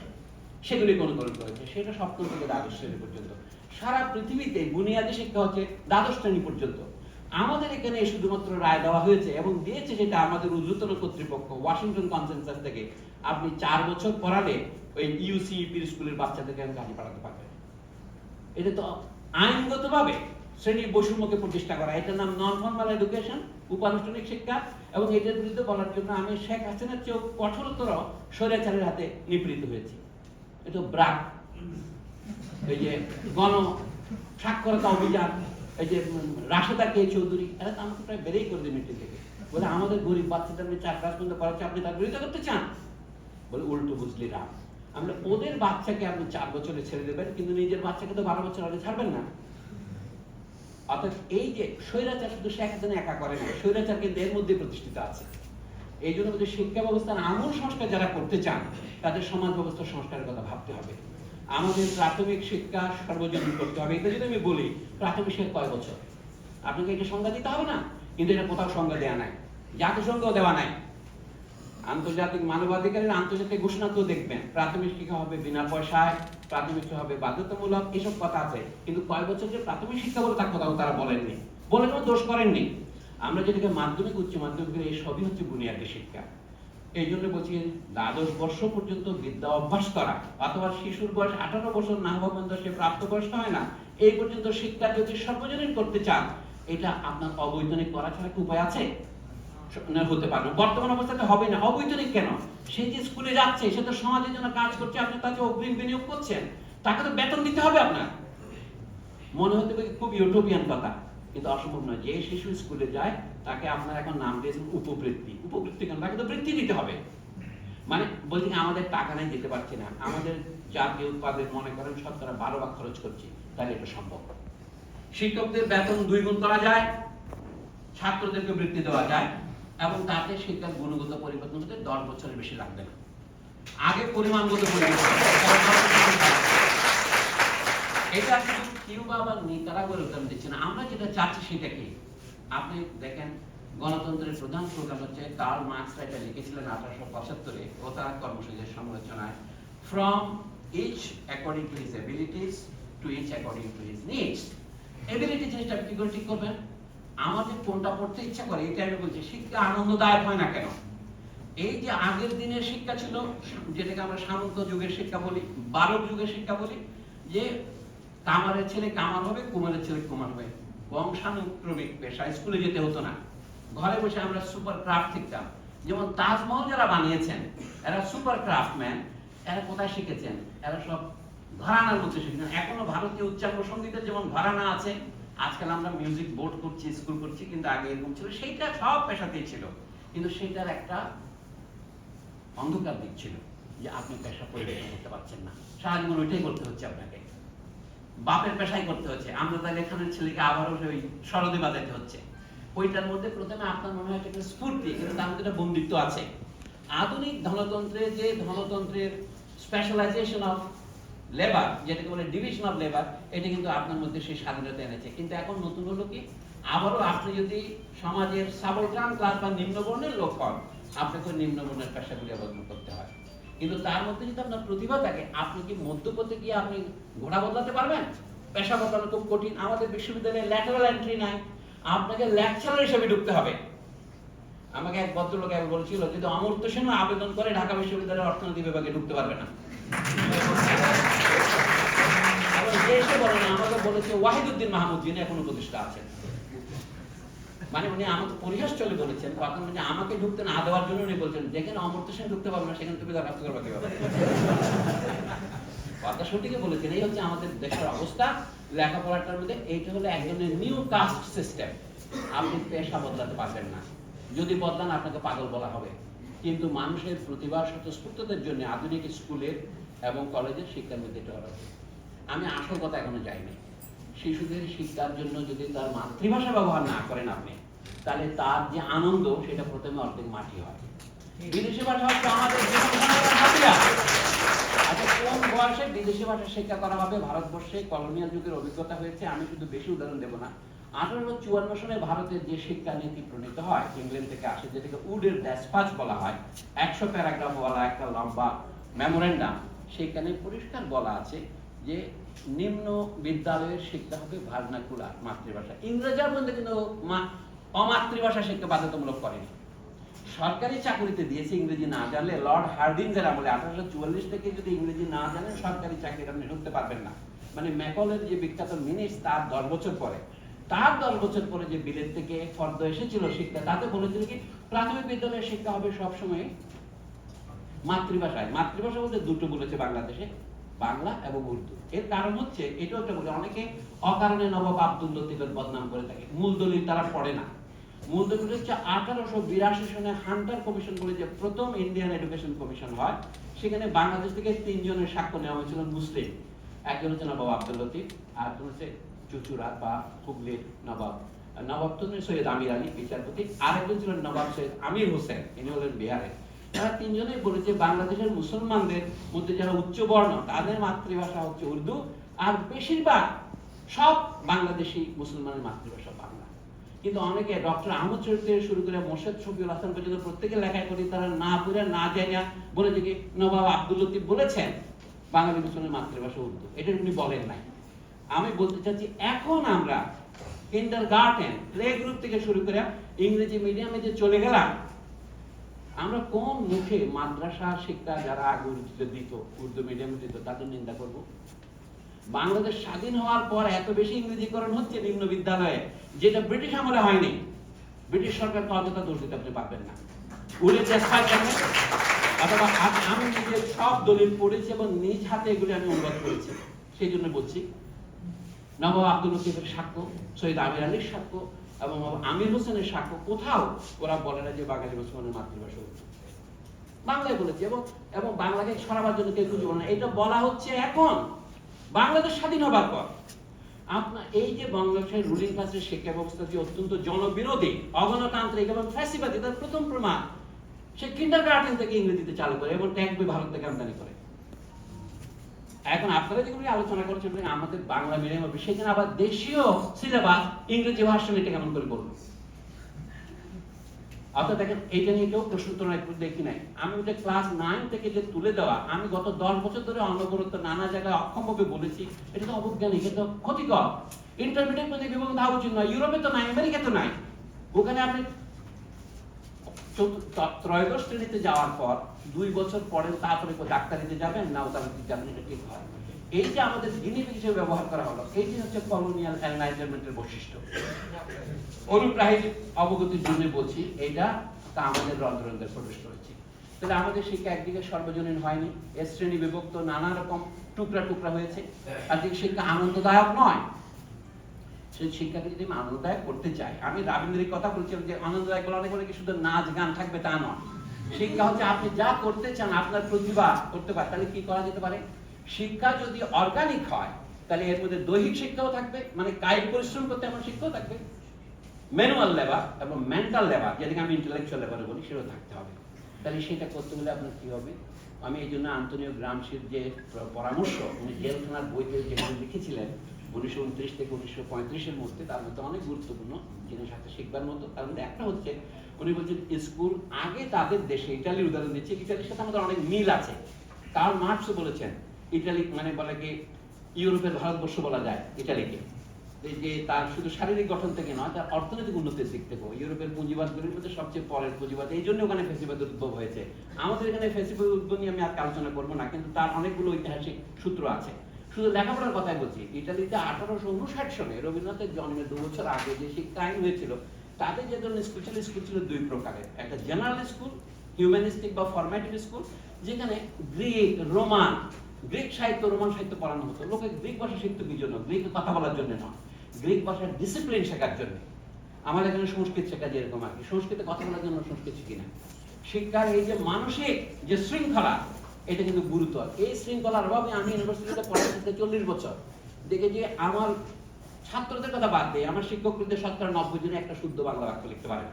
Speaker 1: সেগুলিকে অনুকরণ করেছে। সেটা 7ম থেকে 12শ শ্রেণী পর্যন্ত। সারা পৃথিবীতে বুনিয়াদী শিক্ষা হচ্ছে 12শ শ্রেণী পর্যন্ত। আমাদের এখানে শুধুমাত্র রায় দেওয়া হয়েছে এবং দিয়েছে যেটা আমাদের ঊর্ধ্বতন কর্তৃপক্ষ ওয়াশিংটন কনসেনসাস থেকে, আপনি 4 বছর পড়ালে ওই ইউসিপি স্কুলের বাচ্চাদেরকে আমি কাজে পাঠাতে পারবেন। এটা তো আইনগতভাবে শ্রেণীর বৈষম্যকে প্রতিষ্ঠা করা। এটার নাম নন ফর্মাল এডুকেশন, উপানুষ্ঠানিক শিক্ষা। এবং এটার বিরুদ্ধে বলার জন্য আমি শেখ হাসিনার চেয়েও কঠোরতর স্বৈরাচারের হাতে নিপীড়িত হয়েছি। এটা ব্রাক, এই যে গণ সাক্ষরতা অভিযান, এই যে রাশেদা কে চৌধুরী, এরা তো আমাকে প্রায় বেড়েই করে দিন মিটিং থেকে। বলে আমাদের গরিব বাচ্চাটা আপনি 4 ক্লাস পর্যন্ত পড়াচ্ছে, আপনি তার বিরোধিতা করতে চান? বলে উল্টো বুঝলি রাম, আমরা ওদের বাচ্চাকে আপনি 4 বছরে ছেড়ে দেবেন, কিন্তু নিজের বাচ্চাকে তো 12 বছর আগে ছাড়বেন না। অর্থাৎ এই যে স্বৈরাচার শুধু শেখ হাসিনা একা করে না, স্বৈরাচার কিন্তু এর মধ্যে প্রতিষ্ঠিত আছে। এই জন্য শিক্ষা ব্যবস্থার আমূল সংস্কার যারা করতে চান তাদের সমাজ ব্যবস্থার সংস্কারের কথা ভাবতে হবে। আমাদের প্রাথমিক শিক্ষা সর্বজনীন করতে হবে। এটা যদি আমি বলি প্রাথমিক শিক্ষা কয় বছর, আপনাকে এটা সংজ্ঞা দিতে হবে না, কিন্তু এটা কোথাও সংজ্ঞা দেওয়া নাই, জাতিসংঘ দেওয়া নাই। আন্তর্জাতিক মানবাধিকারের আন্তর্জাতিক ঘোষণা তো দেখবেন প্রাথমিক শিক্ষা হবে বিনা পয়সায়, প্রাথমিক শিক্ষা হবে বাধ্যতামূলক, এসব কথা আছে। কিন্তু কয় বছর যে প্রাথমিক শিক্ষা বলে তার কথাও তারা বলেননি, বলে কোনো দোষ করেননি। আমরা যেটাকে মাধ্যমিক উচ্চ মাধ্যমিক, এই সবই হচ্ছে বুনিয়াদী শিক্ষা। এই জন্য বলছি 12 বর্ষ পর্যন্ত বিদ্যা অভ্যাস করা, অথবা শিশুর বয়স 18 বছর না হওয়া পর্যন্ত সে প্রাপ্তবয়স্ক হয় না, এই পর্যন্ত শিক্ষা যদি সর্বজনীন করতে চান, এটা আপনার অবৈতনিক করা ছাড়া কি উপায় আছে? হতে পারে না, বর্তমান অবস্থাতে হবে না। অবৈতনিক কেন? সে যে স্কুলে যাচ্ছে সে তো সমাজের জন্য কাজ করছে, আপনি তাকে অগ্রিম বিনিয়োগ করছেন, তাকে তো বেতন দিতে হবে আপনার। মনে হতে পারে খুব ইউটোপিয়ান কথা, কিন্তু অসম্ভব নয়। যে শিশু স্কুলে যায় তাকে আপনার এখন নাম দিয়েছেন উপবৃত্তি। উপবৃত্তি কেন? তাকে তো বৃত্তি দিতে হবে। মানে বলছি আমাদের টাকা নাই, দিতে পারছি না, আমাদের জাতীয় উৎপাদন মনে করেন 12% খরচ করছি, তাহলে এটা সম্ভব। শিক্ষকদের বেতন 2 গুণ করা যায়, ছাত্রদেরকে বৃত্তি দেওয়া যায়, এবং তাতে শিক্ষার গুণগত পরিবর্তন হতে 10 বছরের বেশি লাগবে না। আগে পরিমাণগত পরিবর্তন, এটা শুধু কিউবা বা নিকারাগুয়ার উদাহরণ দিচ্ছে না। আমরা যেটা চাচ্ছি সেটা কি? আপনি দেখেন, গণতন্ত্রের প্রধান প্রোগ্রাম হচ্ছে, কার্ল মার্কস এটা লিখেছিলেন 1875-এ ও তার কর্মসূচির সমালোচনায়, from each according to his abilities to each according to his needs. Ability জিনিসটা কি করে ঠিক করবেন? আমাদের কোনটা পড়তে ইচ্ছা করে, এটা আমি বলছি। শিক্ষা আনন্দদায়ক হয় না কেন? এই যে আগের দিনের শিক্ষা ছিল, যেটাকে আমরা সামন্ত যুগের শিক্ষা বলি, বারক যুগের শিক্ষা বলি, যে কামারের ছেলে কামার হবে, কুমারের ছেলে কুমার হবে, বংশানুক্রমিক পেশা, স্কুলে যেতে হতো না, ঘরে বসে আমরা সুপার ক্রাফট শিখতাম। যেমন তাজমহল যারা বানিয়েছেন, এরা সুপার ক্রাফটম্যান। এরা কোথায় শিখেছেন? এরা সব ঘরানার মধ্যে শিখেছেন। এখনো ভারতীয় উচ্চাঙ্গ সঙ্গীতের যেমন ঘরানা আছে, আজকাল আমরা মিউজিক বোর্ড করছি, স্কুল করছি, কিন্তু আগে এরকম ছিল। সেইটা সব পেশাতেই ছিল, কিন্তু সেটার একটা অন্ধকার দিক ছিল, যে আপনি পেশা পরিবর্তন করতে পারছেন না, সারা জীবন ওইটাই করতে হচ্ছে আপনাকে, বাপের পেশাই করতে হচ্ছে। আমরা তাহলে এখানের ছেলেকে আবারও ওই সরদে বাজাইতে হচ্ছে। ওইটার মধ্যে প্রথমে আপনার মনে হয় একটা স্ফূর্তি, কিন্তু তার মধ্যে একটা বন্দিত্ব আছে। আধুনিক ধনতন্ত্রে যে ধনতন্ত্রের স্পেশালাইজেশন অফ লেবার, যেটাকে বলে ডিভিশন অফ লেবার, এটা কিন্তু আপনার মধ্যে সেই স্বাধীনতা এনেছে। কিন্তু এখন নতুন হলো কি, আবারও আপনি যদি সমাজের সাবলগ্রাম ক্লাস বা নিম্নবর্ণের লোক হন, আপনাকে নিম্নবর্ণের পেশাগুলি অবলম্বন করতে হয়। কিন্তু তার মধ্যে যদি আপনার প্রতিভা থাকে, আপনি কি মধ্যপথে গিয়ে আপনি ঘোড়া বদলাতে পারবেন? পেশা বদলানো খুব কঠিন। আমাদের বিশ্ববিদ্যালয়ে ল্যাটারাল এন্ট্রি নাই, আপনাকে লেকচারার হিসেবে ঢুকতে হবে। আমাকে এক ভদ্রলোক বলেছিল, যদি অমর্ত্য সেন আবেদন করে ঢাকা বিশ্ববিদ্যালয়ের অর্থনীতি বিভাগে ঢুকতে পারবে না। আমাকে বলেছে ওয়াহিদুদ্দিন মাহমুদ, যিনি এখন উপদেষ্টা আছেন, মানে উনি আমাকে পরিহাস চলে বলেছেন, তখন মানে আমাকে ঢুকতে না দেওয়ার জন্য উনি বলছেন, দেখেন অমর্ত্য সেন ঢুকতে পারবে না, সেখানে তুমি দরখাস্ত করবে কিভাবে? কথা সঠিকই বলেছেন। এই হচ্ছে আমাদের দেশের অবস্থা লেখাপড়াটার মধ্যে। এইটা হলো এক ধরনের নিউ কাস্ট সিস্টেম। আপনি পেশা বদলাতে পারবেন না, যদি বদলান আপনাকে পাগল বলা হবে। কিন্তু মানুষের প্রতিভা স্বতঃস্ফূর্ততার জন্য আধুনিক স্কুলের এবং কলেজের শিক্ষার মধ্যে এটা হলো। আমি আসল কথা এখনো যাইনি। শিশুদের শিক্ষার জন্য যদি তার মাতৃভাষা ব্যবহার না করেন আপনি, তাহলে তার যে আনন্দ, সেটা প্রথমে অর্ধেক মাটি হয়। বিদেশি ভাষা হচ্ছে আমাদের হাতিয়ার। আচ্ছা, কোন বয়সে বিদেশি ভাষা শিক্ষা করা হবে? ভারতবর্ষে কলোনিয়াল যুগের অভিজ্ঞতা হয়েছে। আমি শুধু বেশি উদাহরণ দেব না। 1854 সালে ভারতের যে শিক্ষা নীতি প্রণীত হয়, ইংল্যান্ড থেকে আসে, যেটাকে উডের ড্যাসপাচ বলা হয়, 100 প্যারাগ্রাফ ওয়ালা একটা লম্বা মেমোরেন্ডাম। সেখানে পরিষ্কার বলা আছে যে নিম্ন বিদ্যালয়ের শিক্ষা হবে ভার্নাকুলার, মাতৃভাষা। ইংরেজের মধ্যে কিন্তু অমাতৃভাষা শিক্ষা বাধ্যতামূলক করেনি। সরকারি চাকরিতে দিয়েছে ইংরেজি না জানলে। লর্ড হার্ডিঞ্জের আমলে 1844 থেকে যদি ইংরেজি না জানেন, সরকারি চাকরিতে আপনি ঢুকতে পারবেন না। মানে ম্যাকলের যে বিখ্যাত মিনিটস, তার 10 বছর পরে, যে বিলেত থেকে ফর্দ এসেছিল শিক্ষা, তাতে বলেছিল কি প্রাথমিক বিদ্যালয়ের শিক্ষা হবে সবসময় মাতৃভাষায়। মাতৃভাষা বলতে দুটো বলেছে বাংলাদেশে, বাংলা এবং উর্দু। এর কারণ হচ্ছে, এটাও একটা বলে, অনেকে অকারণে নবাব আব্দুল লতিফের বদনাম করে থাকে। মূল দলিল তারা পড়ে না। মূল দলিল হচ্ছে 1882 সনে হান্টার কমিশন বলে যে প্রথম ইন্ডিয়ান এডুকেশন কমিশন হয়, সেখানে বাংলাদেশ থেকে 3 জনের সাক্ষ্য নেওয়া হয়েছিল মুসলিম। একজন হচ্ছে নবাব আব্দুল লতিফ, আর একজন হচ্ছে চুচুড়া বা হুগলির নবাব তো সৈয়দ আমির আলী বিচারপতি, আরেকজন ছিলেন নবাব সৈয়দ আমির হোসেন, ইনি হলেন বিহারের। তারা 3 জনেই বলেছে বাংলাদেশের মুসলমানদের মধ্যে যারা উচ্চ বর্ণ, তাদের মাতৃভাষা হচ্ছে উর্দু, আর বেশিরভাগ সব বাংলাদেশি মুসলমানের মাতৃভাষা বাংলা। কিন্তু অনেকে ডক্টর আহমদ শরীফ থেকে শুরু করে মোর্শেদ শফিউল হাসান পর্যন্ত প্রত্যেকের লেখায় করি তারা না পড়ে না জানা বলেছে কি নবাব আব্দুল লতিফ বলেছেন বাঙালি মুসলমানের মাতৃভাষা উর্দু। এটা উনি বলেন নাই। আমি বলতে চাচ্ছি, এখন আমরা কিন্ডারগার্টেন, প্লে গ্রুপ থেকে শুরু করে ইংরেজি মিডিয়ামে যে চলে গেলাম, আমরা কোন মুখে মাদ্রাসা শিক্ষা যারা আগে দিত, উর্দু মিডিয়ামে দিত, তাদের নিন্দা করব? বাংলাদেশ স্বাধীন হওয়ার পর এত বেশি ইংরেজিকরণ হচ্ছে নিম্ন বিদ্যালয়ে, যেটা ব্রিটিশ আমলে হয়নি। ব্রিটিশ সরকার অযথা দোষ দিতে আপনি পারবেন না। অথবা আমি নিজের সব দলিল পড়েছি এবং নিজ হাতে এগুলি আমি অনুবাদ করেছি। সেই জন্য বলছি, নবাব আব্দুল লতিফের সাক্ষ্য, সৈয়দ আমির আলীর সাক্ষ্য এবং আমির হোসেনের সাক্ষ্য, কোথাও ওরা বলে না যে বাঙালি মুসলমানের মাতৃভাষা উর্দু। বাংলায় বলেছে, এবং বাংলাকে সরাবার জন্য কেউ কিছু বলে না। এটা বলা হচ্ছে এখন বাংলাদেশ স্বাধীন হবার পর। আপনার এই যে বঙ্গবন্ধুর রুলিং ক্লাসের শিক্ষা ব্যবস্থা যে অত্যন্ত জনবিরোধী, অগণতান্ত্রিক এবং ফ্যাসিবাদী, তার প্রথম প্রমাণ সে কিন্ডারগার্টেন থেকে ইংরেজিতে চালু করে এবং ট্যাক্স বই ভারত থেকে আমদানি করে। এখন আপনারা যেগুলো আলোচনা করছেন আমাদের বাংলা মিডিয়াম হবে, সেখানে আবার দেশীয় সিলেবাস ইংরেজি ভার্সন এটা কেমন করে করবে? অর্থাৎ দেখেন এইটা নিয়ে কেউ প্রশ্ন উত্তর একটু দেখি নাই। আমি ওটা ক্লাস 9 থেকে যে তুলে দেওয়া, আমি গত 10 বছর ধরে অনবরত নানা জায়গায় অক্ষমভাবে বলেছি এটা তো অবৈজ্ঞানিক, এটা তো ক্ষতিকর। ইন্টারমিডিয়েট পর্যন্ত বিভাগ দেওয়া উচিত নয়। ইউরোপে তো নাই, আমেরিকাতে নাই। ওখানে আপনি ত্রয়োদশ শ্রেণীতে যাওয়ার পর 2 বছর পরে তারপরে ডাক্তারিতে যাবেন না ওখানে যাবেন, এটা ঠিক হয়। এই যে আমাদের জিনিস হিসেবে ব্যবহার করা হলো, এইটি হচ্ছে কলোনিয়াল এনলাইটেনমেন্টের বৈশিষ্ট্য। অনুপ্রাণিক অবগতির জন্য বলছি, এটা তা আমাদের রন্ধ্রে প্রবেশ করেছে। তাহলে আমাদের শিক্ষা একদিকে সর্বজনীন হয়নি, এর শ্রেণী বিভক্ত নানা রকম টুকরা টুকরা হয়েছে। আর দিকে শিক্ষা আনন্দদায়ক নয়। সেই শিক্ষাকে যদি আমি আনন্দদায়ক করতে চাই, আমি রবীন্দ্রের কথা বলছিলাম যে আনন্দদায়ক বলা অনেক কি শুধু নাচ গান থাকবে তা নয়। শিক্ষা হচ্ছে আপনি যা করতে চান, আপনার প্রতিভা করতে পারে, তাহলে কি করা যেতে পারে? শিক্ষা যদি অর্গানিক হয় তাহলে এর মধ্যে দৈহিক শিক্ষাও থাকবে, মানে কায়িক পরিশ্রম করতে আমার শিক্ষাও থাকবে, ম্যানুয়াল লেবার এবং মেন্টাল লেবার, যেটাকে আমি ইন্টেলেকচুয়াল লেবারে বলি, সেটাও থাকতে হবে। তাহলে সেটা করতে হলে আপনার কি হবে? আমি এই জন্য আন্তোনিও গ্রামসির যে পরামর্শ উনি জেলখানার বইতে যেগুলো লিখেছিলেন 1929 থেকে 1935-এর মধ্যে, তার মধ্যে অনেক গুরুত্বপূর্ণ জিনিস আছে শিখবার মতো। তার মধ্যে একটা হচ্ছে উনি বলছেন স্কুল আগে তাদের দেশে, ইটালির উদাহরণ দিচ্ছে, ইটালির সাথে আমাদের অনেক মিল আছে। কার্ল মার্কসও বলেছেন ইটালি মানে বলে কি ইউরোপের ভারতবর্ষ বলা যায় ইটালিকে, যে তার শুধু শারীরিক গঠন থেকে নয়, তার অর্থনৈতিক উন্নতির দিক থেকে। ইউরোপের পুঁজিবাদগুলির মধ্যে সবচেয়ে পরের পুঁজিবাদ, এই জন্য ওখানে ফ্যাসিবাদের উদ্ভব হয়েছে। আমাদের এখানে ফ্যাসিবাদের উদ্ভব নিয়ে আমি আর আলোচনা করবো না, কিন্তু তার অনেকগুলো ঐতিহাসিক সূত্র আছে। শুধু লেখাপড়ার কথাই বলছি, ইটালিতে 1859 সনে রবীন্দ্রনাথের জন্মের 2 বছর আগে যে শিক্ষা আইন হয়েছিল, তাদের যে ধরনের স্কুল ছিল, স্কুল ছিল 2 প্রকারের। একটা জেনারেল স্কুল, হিউম্যানিস্টিক বা ফরম্যাটিভ স্কুল, যেখানে গ্রিক, রোমান, গ্রিক সাহিত্য, রোমান সাহিত্য পড়ানো হতো। লোকে গ্রিক ভাষা শিখতো কি জন্য? গ্রিক কথা বলার জন্য নয়, গ্রিক ভাষার ডিসিপ্লিন শেখার জন্য। আমাদের এখানে সংস্কৃত শেখা যেরকম আর কি, সংস্কৃতে কথা বলার জন্য সংস্কৃত শিখি না। শিক্ষার এই যে মানসিক যে শৃঙ্খলা, এটা কিন্তু গুরুতর। এই শৃঙ্খলার অভাবে আমি ইউনিভার্সিটিতে পড়াতে 40 বছর দেখে যে আমার ছাত্রদের কথা বাদ দিয়ে আমার শিক্ষকদের 90% জন একটা শুদ্ধ বাংলা বাক্য লিখতে পারে না।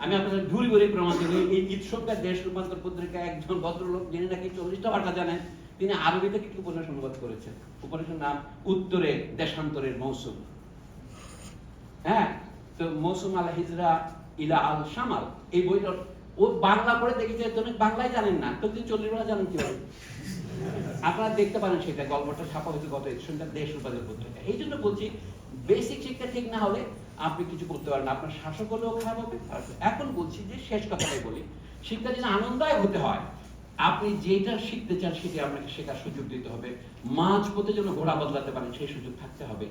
Speaker 1: আমি আপনাদের ঘুরি ঘুরি প্রমাণ দিই। এই ঈদসজ্ঞার দেশ রূপান্তর পত্রিকা একজন ভদ্রলোক যিনি নাকি 40টা ভাষা জানেন, তিনি আরবিতে কিছু উপন্যাস অনুবাদ করেছেন। উপন্যাসের নাম উত্তরে দেশান্তরের মৌসুম। হ্যাঁ, তো মৌসুম আল হিজরা ইলা আল শামাল, এই বইটা ও বাংলা পড়ে দেখেছে, অনেক বাংলাই জানেন না, তো তিনি 40 ভাষা জানেন কিভাবে? আপনারা দেখতে পারেন সেটা, গল্পটা ছাপা হয়েছে গত এডিশনটা দেশ রূপান্তর পত্রিকা। এই জন্য বলছি, বেসিক শিক্ষা ঠিক না হলে আপনি কিছু করতে পারেন না, আপনার শাসক হলেও খারাপ হবে। এখন বলছি যে শেষ কথাটাই বলি, শিক্ষা যদি আনন্দদায়ক হতে হয়, আপনি যেটা শিখতে চান সেটা আপনাকে শেখার সুযোগ দিতে হবে। মাঝ পথে যেন ঘোড়া বদলাতে পারেন সেই সুযোগ থাকতে হবে।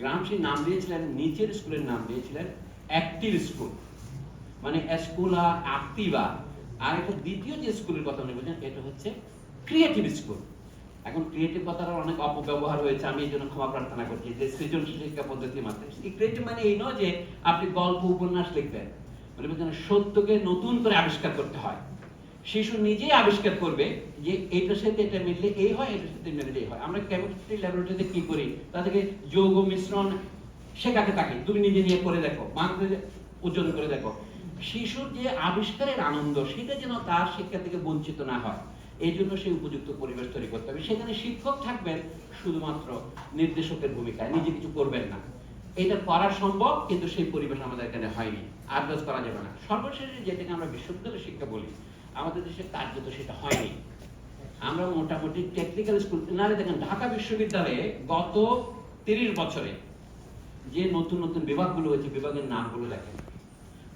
Speaker 1: গ্রামসি নাম দিয়েছিলেন, নিচের স্কুলের নাম দিয়েছিলেন অ্যাক্টিভ স্কুল, মানে স্কুলা অ্যাক্টিভা। আর একটা দ্বিতীয় যে স্কুলের কথা উনি বলছেন, এটা হচ্ছে ক্রিয়েটিভ স্কুল। এখন ক্রিয়েটিভ কথাটার অনেক অপব্যবহার হয়েছে, আমি এই জন্য ক্ষমা প্রার্থনা করছি, যে সৃজনশীল শিক্ষা পদ্ধতি মাত্র। ক্রিয়েটিভ মানে এই নয় যে আপনি গল্প উপন্যাস লিখবেন, মানে সত্যকে নতুন করে আবিষ্কার করতে হয়। শিশু নিজেই আবিষ্কার করবে যে এটার সাথে এটা মিললে এই হয়, এটার সাথে মিললে এই হয়। আমরা কেমিস্ট্রি ল্যাবরেটরিতে কি করি? তাদেরকে যৌগ মিশ্রণ শেখাতে থাকি, তুমি নিজে নিয়ে করে দেখো, মানতে ওজন করে দেখো। শিশুর যে আবিষ্কারের আনন্দ, সেটা যেন তার শিক্ষা থেকে বঞ্চিত না হয়, এই জন্য সেই উপযুক্ত পরিবেশ তৈরি করতে হবে। সেখানে শিক্ষক থাকবেন শুধুমাত্র নির্দেশকের ভূমিকায়, নিজে কিছু করবেন না। এটা করা সম্ভব, কিন্তু সেই পরিবেশ আমাদের এখানে হয়নি, আন্দাজ করা যাবে না। সর্বশেষে যেটাকে আমরা বিশ্ববিদ্যালয় শিক্ষা বলি, আমাদের দেশে কার্যত সেটা হয়নি। আমরা মোটামুটি টেকনিক্যাল স্কুল নারে দেখেন, ঢাকা বিশ্ববিদ্যালয়ে গত 30 বছরে যে নতুন নতুন বিভাগগুলো হয়েছে, বিভাগের নামগুলো দেখেন।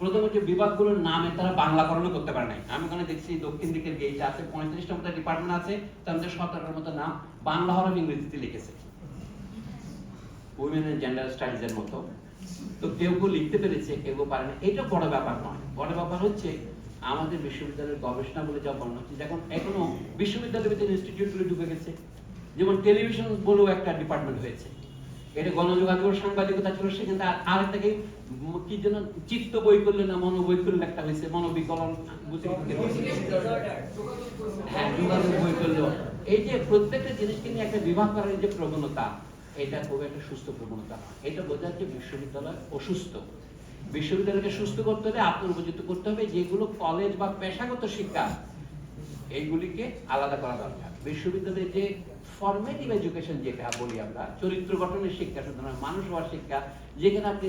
Speaker 1: প্রথমত বিভাগগুলোর নামে তারা বাংলাকরণ করতে পারে নাই। আমি ওখানে দেখছি দক্ষিণ দিকের গেইটে আছে 35টা মতো ডিপার্টমেন্ট আছে, তার মধ্যে 17টার মতো নাম বাংলা হরফ ইংরেজিতে লিখেছে, উইমেন এন্ড জেন্ডার স্টাডিজ এর মতো। তো কেউ কেউ লিখতে পেরেছে, কেউ কেউ পারে না। এটা বড় ব্যাপার নয়। বড় ব্যাপার হচ্ছে আমাদের বিশ্ববিদ্যালয়ের গবেষণা বলে যা বর্ণনা হচ্ছে, দেখুন এখনো বিশ্ববিদ্যালয়ের ভিতরে ইনস্টিটিউটগুলো ঢুকে গেছে। যেমন টেলিভিশন বলেও একটা ডিপার্টমেন্ট হয়েছে, এটা গণযোগাযোগ সাংবাদিকতা ছিল। সেখানে আরেকটাকে কি যেন চিত্ত বৈকল্য না মনোবৈকল্য একটা হয়েছে, মনোবিকলন, হ্যাঁ যোগাযোগ বৈকল্য। এই যে প্রত্যেকটা জিনিসকে নিয়ে একটা বিভাগ করার যে প্রবণতা, এটা খুব একটা সুস্থ প্রবণতা না। এটা বোঝা যাচ্ছে বিশ্ববিদ্যালয় অসুস্থ। বিশ্ববিদ্যালয়কে সুস্থ করতে হলে আপনার উপযুক্ত করতে হবে যেগুলো কলেজ বা পেশাগত শিক্ষা এইগুলিকে আলাদা করা দরকার। বিশ্ববিদ্যালয়ে যে ফরমেটিভ এডুকেশন যেটা বলি আমরা, চরিত্র গঠনের শিক্ষা, সুতরাং মানুষ হওয়ার শিক্ষা, যেখানে আপনি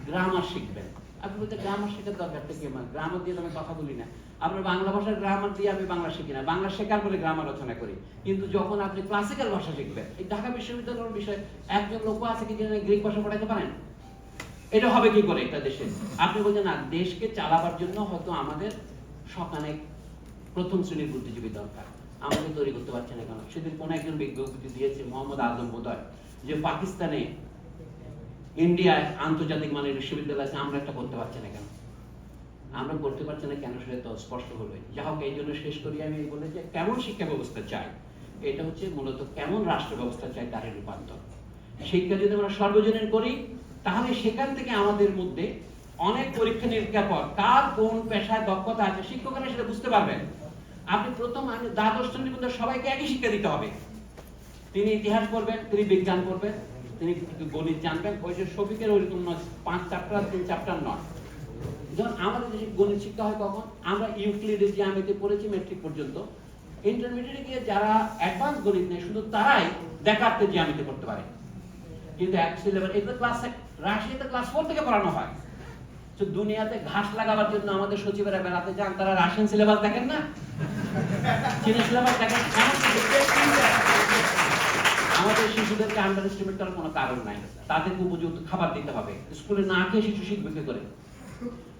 Speaker 1: গ্রামার শিখবেন। আপনি বলতে গ্রামার শেখার দরকারটা কি? গ্রামার দিয়ে আমি কথা বলি না, আপনার বাংলা ভাষার গ্রামার দিয়ে আমি বাংলা শিখি না, বাংলা শেখার পরে গ্রামার রচনা করি। কিন্তু যখন আপনি ক্লাসিক্যাল ভাষা শিখবেন, এই ঢাকা বিশ্ববিদ্যালয়ের বিষয়ে একজন লোক আছে কি যিনি গ্রিক ভাষা পড়াতে পারেন? এটা হবে কি করে একটা দেশে? আপনি বলছেন না, দেশকে চালাবার জন্য হয়তো আমাদের সকালে প্রথম শ্রেণীর বুদ্ধিজীবী দরকার, আমাকে তৈরি করতে পারছে না কেন? সেদিন কোন একজন বিজ্ঞপ্তি দিয়েছে, মোহাম্মদ আজম বোধহয়, যে পাকিস্তানে ইন্ডিয়ায় আন্তর্জাতিক মানের বিশ্ববিদ্যালয় আছে, আমরা একটা করতে পারছি না কেন? আমরা করতে পারছি না কেন সেটা তো স্পষ্ট হলো। যা হোক, এই জন্য শেষ করি আমি বলে যে কেমন শিক্ষা ব্যবস্থা চাই, এটা হচ্ছে মূলত কেমন রাষ্ট্র ব্যবস্থা চাই তার রূপান্তর। শিক্ষা যদি আমরা সর্বজনীন করি, তাহলে সেখান থেকে আমাদের মধ্যে অনেক পরীক্ষা নিরীক্ষার পর কার কোন পেশায় দক্ষতা আছে শিক্ষকরা সেটা বুঝতে পারবেন। আপনি প্রথম দ্বাদশ শ্রেণী পর্যন্ত সবাইকে একই শিক্ষা দিতে হবে। তিনি ইতিহাস পড়বেন, তিনি বিজ্ঞান পড়বেন, তিনি গণিত জানবেন। ওই যে শফিকের ওইরকম 5 চ্যাপ্টার 3 চ্যাপ্টার নয়। যেমন আমাদের দেশে গণিত শিক্ষা হয় কখন? আমরা ইউক্লিডের জ্যামিতি পড়েছি মেট্রিক পর্যন্ত। ইন্টারমিডিয়েটে গিয়ে যারা অ্যাডভান্স গণিত নেই, শুধু তারাই দেখার্তের জ্যামিতি করতে পারে। কিন্তু এক সিলেবাস, এটা ক্লাস রাশিয়াতে ক্লাস 4 থেকে পড়ানো হয়। তো দুনিয়াতে ঘাস লাগাবার জন্য আমাদের সচিবেরা বেড়াতে যান, তারা রাশিয়ান সিলেবাস দেখেন না, চীনের সিলেবাস দেখেন। আমাদের শিশুদেরকে আন্ডার এস্টিমেট করার কোনো কারণ নাই। তাদেরকে উপযুক্ত খাবার দিতে হবে। স্কুলে না খেয়ে শিশু শিখবে কি করে?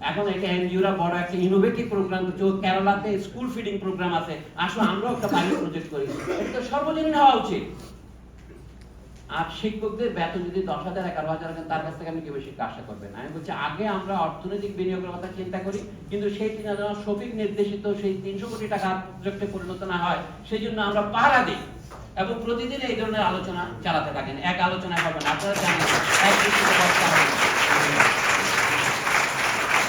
Speaker 1: এখন এটা এনজিওরা বড় একটা ইনোভেটিভ প্রোগ্রাম করছে। কেরালাতে স্কুল ফিডিং প্রোগ্রাম আছে, আসলে আমরাও একটা পাইলট প্রজেক্ট করি। এটা তো সর্বজনীন হওয়া উচিত। আর শিক্ষকদের বেতন যদি 10,000 11,000, তার কাছ থেকে আপনি কি বেশি আশা করবেন? আমি বলছি আগে আমরা অর্থনৈতিক বিনিয়োগের কথা চিন্তা করি, কিন্তু সেই শফিক নির্দেশিত সেই 300 কোটি টাকা প্রজেক্টে পরিণত না হয়, সেই জন্য আমরা পাহারা দিই এবং প্রতিদিন এই ধরনের আলোচনা চালাতে থাকেন। এক আলোচনায় হবে না, আপনারা জানেন